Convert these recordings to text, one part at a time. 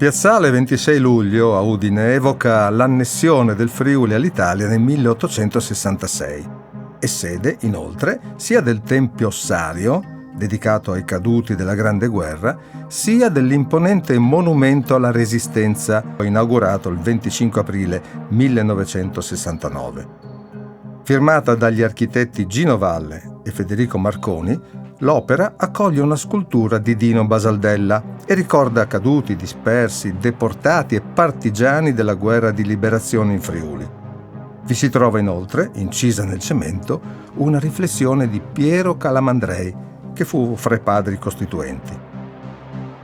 Piazzale 26 luglio a Udine evoca l'annessione del Friuli all'Italia nel 1866. È sede, inoltre, sia del Tempio Ossario, dedicato ai caduti della Grande Guerra, sia dell'imponente monumento alla Resistenza, inaugurato il 25 aprile 1969. Firmata dagli architetti Gino Valle e Federico Marconi, l'opera accoglie una scultura di Dino Basaldella e ricorda caduti, dispersi, deportati e partigiani della guerra di liberazione in Friuli. Vi si trova inoltre, incisa nel cemento, una riflessione di Piero Calamandrei, che fu fra i padri costituenti.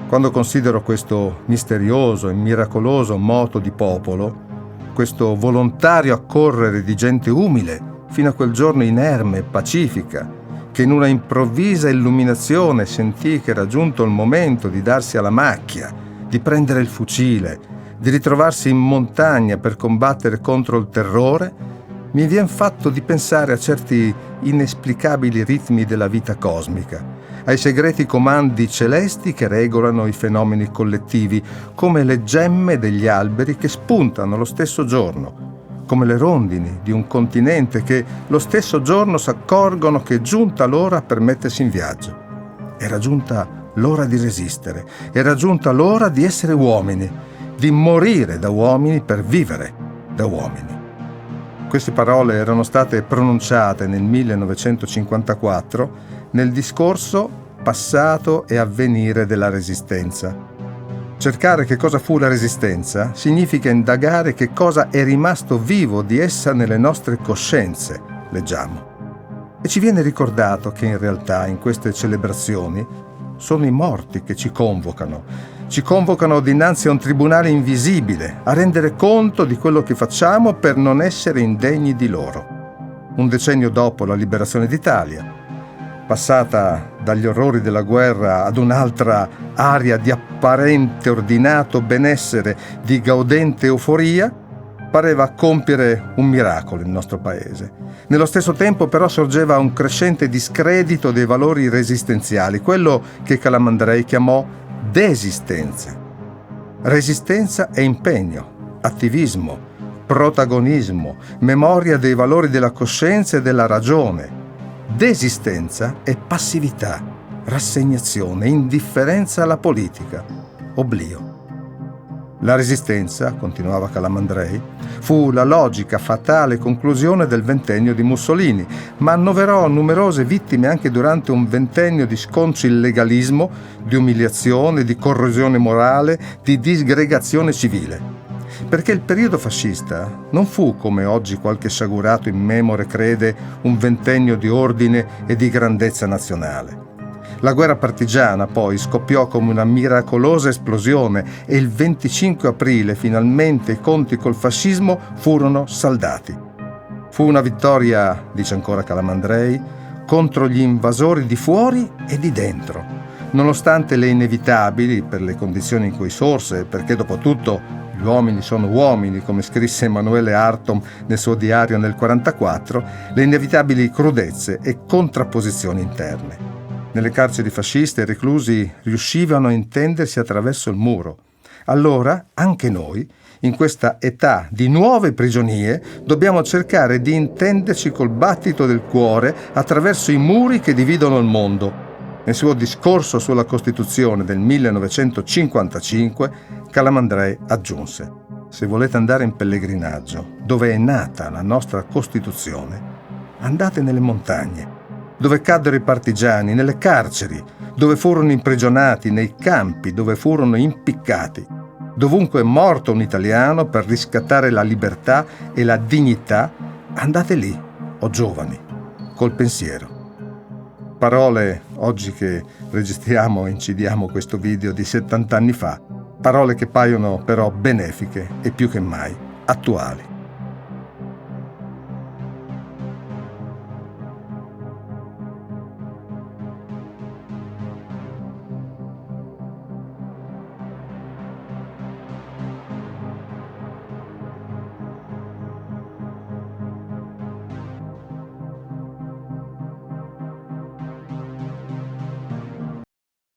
Quando considero questo misterioso e miracoloso moto di popolo, questo volontario accorrere di gente umile fino a quel giorno inerme e pacifica, che in una improvvisa illuminazione sentì che era giunto il momento di darsi alla macchia, di prendere il fucile, di ritrovarsi in montagna per combattere contro il terrore, mi vien fatto di pensare a certi inesplicabili ritmi della vita cosmica, ai segreti comandi celesti che regolano i fenomeni collettivi, come le gemme degli alberi che spuntano lo stesso giorno, come le rondini di un continente che lo stesso giorno s'accorgono che è giunta l'ora per mettersi in viaggio. Era giunta l'ora di resistere, era giunta l'ora di essere uomini, di morire da uomini per vivere da uomini. Queste parole erano state pronunciate nel 1954 nel discorso Passato e avvenire della Resistenza. Cercare che cosa fu la Resistenza significa indagare che cosa è rimasto vivo di essa nelle nostre coscienze, leggiamo. E ci viene ricordato che in realtà in queste celebrazioni sono i morti che ci convocano dinanzi a un tribunale invisibile, a rendere conto di quello che facciamo per non essere indegni di loro. Un decennio dopo la liberazione d'Italia, passata dagli orrori della guerra ad un'altra aria di apparente ordinato benessere, di gaudente euforia, pareva compiere un miracolo il nostro paese. Nello stesso tempo però sorgeva un crescente discredito dei valori resistenziali, quello che Calamandrei chiamò desistenza. Resistenza è impegno, attivismo, protagonismo, memoria dei valori della coscienza e della ragione. Desistenza è passività, rassegnazione, indifferenza alla politica, oblio. La Resistenza, continuava Calamandrei, fu la logica, fatale conclusione del ventennio di Mussolini, ma annoverò numerose vittime anche durante un ventennio di sconcio illegalismo, di umiliazione, di corrosione morale, di disgregazione civile. Perché il periodo fascista non fu, come oggi qualche sciagurato immemore crede, un ventennio di ordine e di grandezza nazionale. La guerra partigiana poi scoppiò come una miracolosa esplosione e il 25 aprile finalmente i conti col fascismo furono saldati. Fu una vittoria, dice ancora Calamandrei, contro gli invasori di fuori e di dentro, nonostante le inevitabili, per le condizioni in cui sorse, perché dopo tutto gli uomini sono uomini, come scrisse Emanuele Artom nel suo diario nel 1944, le inevitabili crudezze e contrapposizioni interne. Nelle carceri fasciste i reclusi riuscivano a intendersi attraverso il muro. Allora, anche noi, in questa età di nuove prigionie, dobbiamo cercare di intenderci col battito del cuore attraverso i muri che dividono il mondo. Nel suo discorso sulla Costituzione del 1955, Calamandrei aggiunse: «Se volete andare in pellegrinaggio, dove è nata la nostra Costituzione, andate nelle montagne, dove caddero i partigiani, nelle carceri, dove furono imprigionati, nei campi, dove furono impiccati. Dovunque è morto un italiano per riscattare la libertà e la dignità, andate lì, o giovani, col pensiero». Parole, oggi che registriamo e incidiamo questo video, di 70 anni fa, parole che paiono però benefiche e più che mai attuali.